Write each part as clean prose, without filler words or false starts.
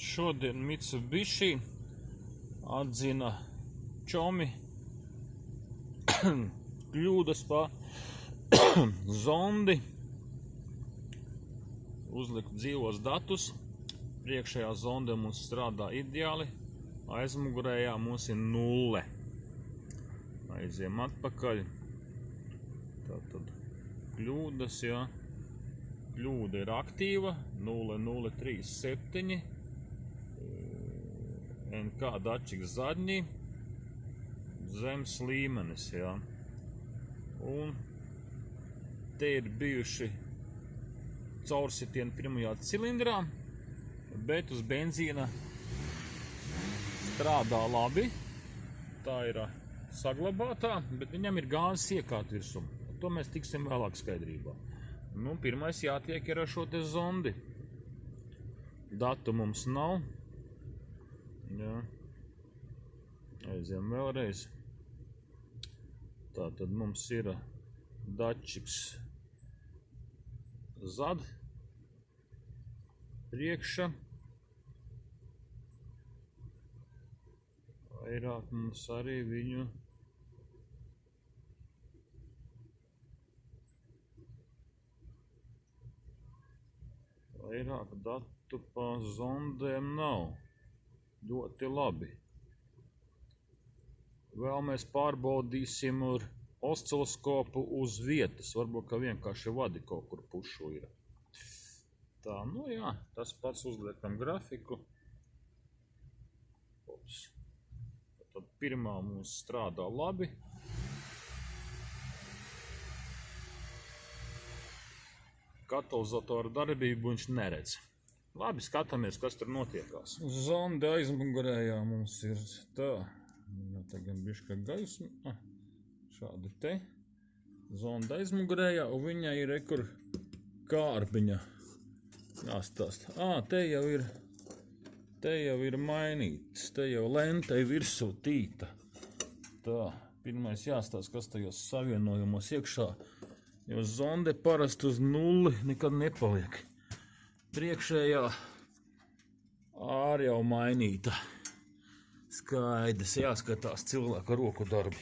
Šodien Mitsubishi atzina čomi kļūdas pa zondi, uzlikt dzīvos datus. Priekšējā zonde mums strādā ideāli, aizmugurējā mums ir 0. Aiziem atpakaļ. Tātad kļūdas, jā. Kļūda ir aktīva, 0037. NK dačik zadņi, zemes līmenis, jā. Un te ir bijuši caursitieni pirmajā cilindrā, bet uz benzīna strādā labi. Tā ir saglabātā, bet viņam ir gāzes iekārta virsum. To mēs tiksim vēlāk skaidrībā. Nu, pirmais jātiek ir ar šo te zondi. Datu mums nav. Jā. Aiziem vēlreiz. Tātad mums ir dačiks zad, priekša. Vairāk mums arī viņu vairāk datu pa zondēm nav. Ļoti labi. Vēl mēs pārbaudīsim ar osciloskopu uz vietas. Varbūt, ka vienkārši vadi kaut kur pušu ir. Tā, nu jā, tas pats uzliekam grafiku. Ops. Tad pirmā mums strādā labi. Katalizatoru darbību viņš neredz. Labi, skatāmies, kas tur notiekās. Zonde aizmugurējā mums ir tā. Tagad bišķi gaisma. Šādi te. Zonde aizmugurējā, un viņai ir rekur kārbiņa. Jāstāst. Te jau ir mainīts. Te jau lente virsū tīta. Tā, pirmais jāstāst, kas tajos savienojumos iekšā. Jo zonde parasti uz 0 nekad nepaliek. Priekšējā ār jau mainīta. Skaidrs, jāskatās cilvēka roku darbi.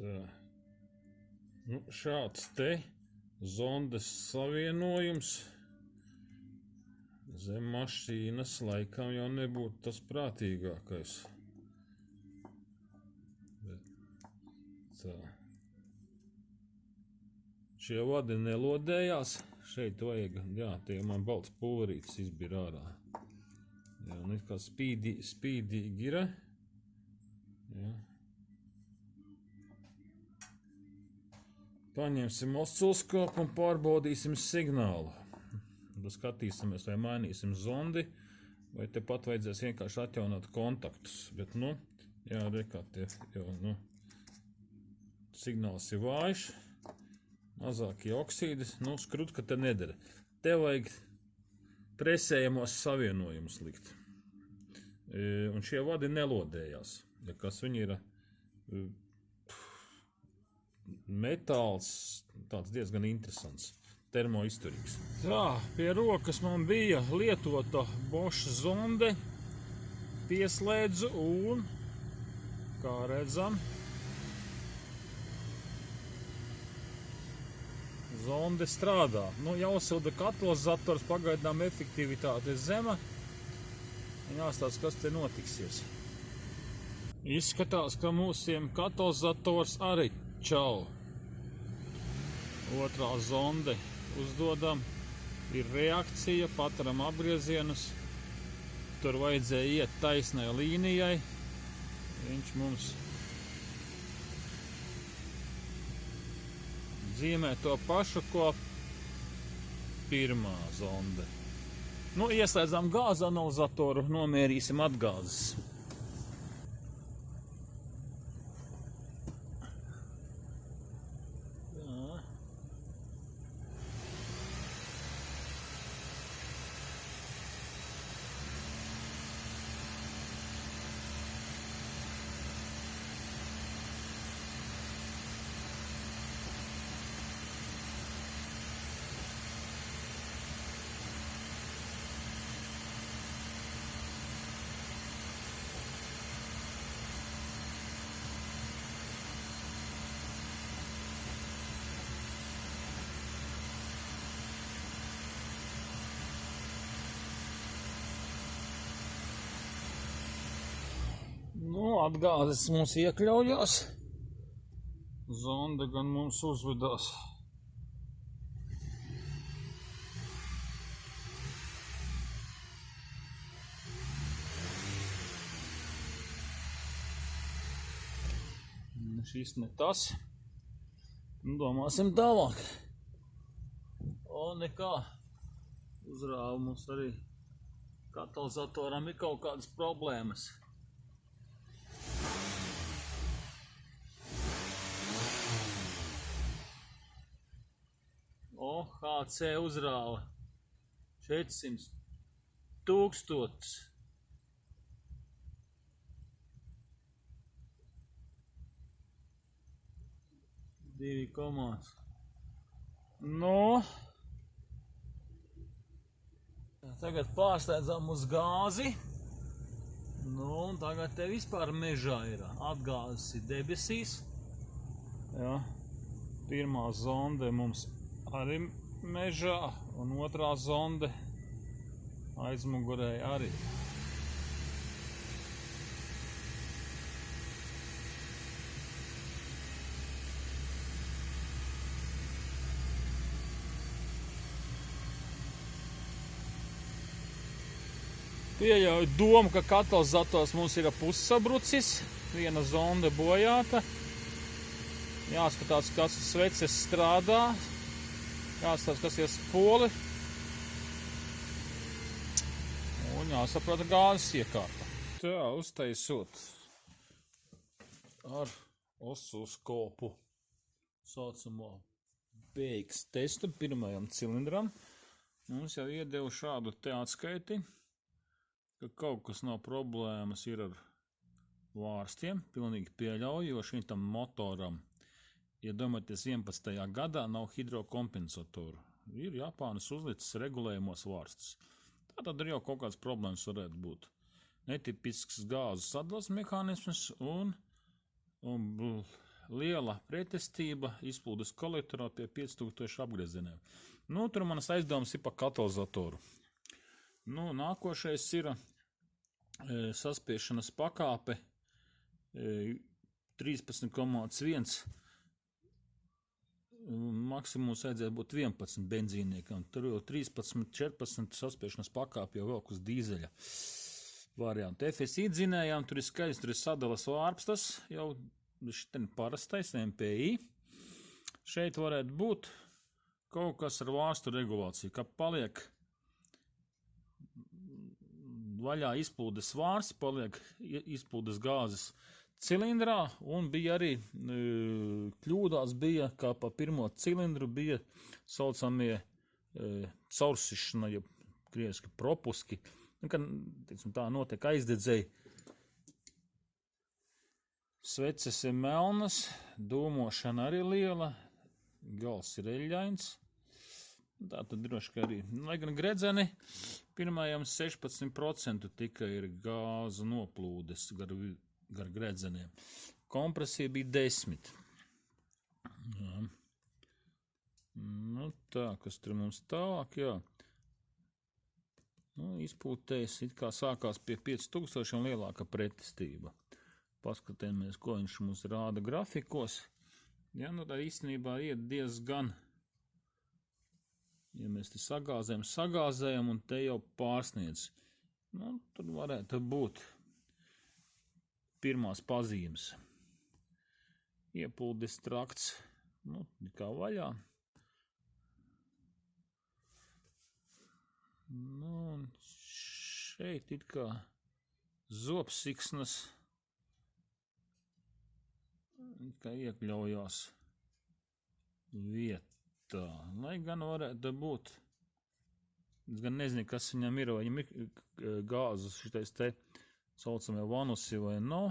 Tā. Nu, šāds te zondes savienojums zem mašīnas laikam jau nebūtu tas prātīgākais. Tā. Šie vadi nelodējās. Šeit vajag, jā, tie man balts pulverītis izbir ārā. Jā, nu kā spīdīgi ir. Jā. Paņemsim osciloskopu un pārbaudīsim signālu. Tad skatīsimies, vai mainīsim zondi, vai tepat vajadzēs vienkārši atjaunot kontaktus. Bet, nu, jā, rekā tie jau, nu, signāls ir vājš. Mazākie oksīdi, nu, skrutka te nedara. Te vajag presējamos savienojumus likt. Un šie vadi nelodējās. Ja kas viņi ir metāls, tāds diezgan interesants, termoizturīgs. Tā, pie rokas man bija lietota Bosch zonde. Pieslēdzu un, kā redzam, zonde strādā. Nu, jāsilda katalizators, pagaidām efektivitāte zema. Jāstāsta, kas te notiksies. Izskatās, ka mūsiem katalizators arī čau. Otrā zonde uzdodam. Ir reakcija, pataram apgriezienus. Tur vajadzēja iet taisnai līnijai. Viņš mums zīmē to pašu, ko pirmā zonde. Nu, ieslēdzam gāzes analizatoru, nomērīsim atgāzes. Jā. atgāzes mums iekļaujās. Zonde gan mums uzvedās. Šis ne tas. Domāsim tālāk. O, nekā. Uzrāva mums arī katalizatoram ir kaut kādas problēmas. O, HC uzrāva 400 000. Divi komāts. Nu, tagad pārsteidzām uz gāzi. Nu, un tagad te vispār mežā ir. Atgāzes ir debesīs. Jā. Pirmā zonde mums arī mežā, un otrā zonde aizmugurēji arī. Pieļauju domu, ka katalizators mums ir pussabrucis, viena zonde bojāta. Jāskatās, kas sveces strādā, jāskatās, kas ir spoli. Un jāsaprata gāzes iekārta. Tā, uztaisot ar oscilloskopu saucamo BX testu pirmajam cilindram. Mums jau iedeva šādu te atskaiti, ka kaut kas nav problēmas ir ar vārstiem, pilnīgi pieļauju, jo šim tam motoram, ja domāties 11. gadā, nav hidrokompensatoru. Ir Japānas uzlicis regulējumos vārstus. Tātad arī jau kaut kāds problēmas varētu būt. Netipisks gāzes sadales mehānisms un liela pretestība izplūdes kolektorā pie 5000 apgriezieniem. Nu, tur manas aizdomas ir par katalizatoru. Nu, nākošais ir saspiešanas pakāpe 13,1. Maksimums vajadzētu būt 11 benzīniekam. Tur jau 13, 14 saspiešanas pakāpe jau velk uz dīzeļa variantu. FSI dzinējām, tur ir skaidrs, tur ir sadalas vārpstas, jau šitien parastais MPI. Šeit varētu būt kaut kas ar vārstu regulāciju, ka paliek vaļā izplūdes vārsts, paliek izplūdes gāzes cilindrā, un bija arī kļūdās bija, kā pa pirmo cilindru bija saucamie caursišana, ja krieviski propuski. Nu, kad, teicam, tā notiek aizdedzēji. Sveces ir melnas, dūmošana arī liela, gals ir eļļains. Tā tad droši, ka arī, lai gan gredzeni, pirmajam 16% tikai ir gāzu noplūdes gar gredzeniem. Kompresija bija 10. Jā. Nu tā, kas tur mums tālāk, jā. Nu, izpūtējs it kā sākās pie 5000 lielāka pretestība. Paskatējamies, ko viņš mums rāda grafikos. Jā, nu tā īstenībā iet diezgan. Ja mēs te sagāzējam un te jau pārsniedz. Nu, tur varētu būt pirmās pazīmes. Iepuldes trakts, nu, kā vaļā. Nu, un šeit it kā zobsiksnas kā iekļaujās vietā. Lai gan varētu būt, es gan nezinu, kas viņam ir, vai viņam ir gāzes šitais te saucamie vanusi vai nav.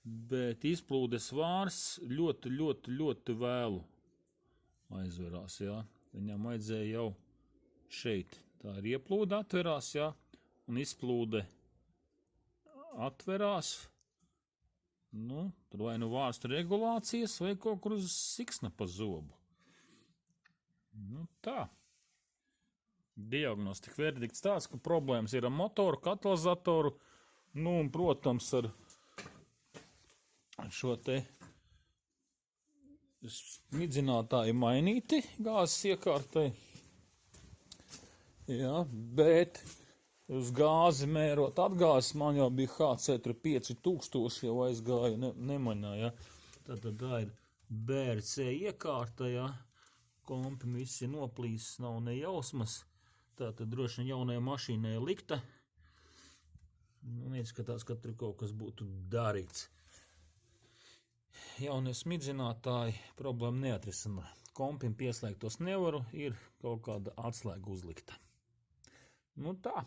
Bet izplūdes vārs ļoti vēlu aizverās, jā. Viņam vajadzēja jau šeit. Tā ir ieplūde atverās, jā, un izplūde atverās. Nu, tur vai nu vārstu regulācijas, vai kaut kur uz siksna pa zobu. Nu, tā. Diagnostika verdikts tāds, ka problēmas ir ar motoru, katalizatoru, nu un, protams, ar šo te smidzinātāju mainīti gāzes iekārtai. Jā, bet uz gāzi mērot atgāzes man jau bija HC 5000 jau aizgāja nemaņā, ja. Tātad tā ir BRC iekārta, ja. Kompi visi noplīsis, nav ne jausmas. Tātad droši vien jaunajai mašīnai likta. Neizskatās, ka tur kaut kas būtu darīts. Jaunie smidzinātāji problēmu neatrisina. Kompim pieslēgtos nevaru, ir kaut kāda atslēga uzlikta. Nu tā.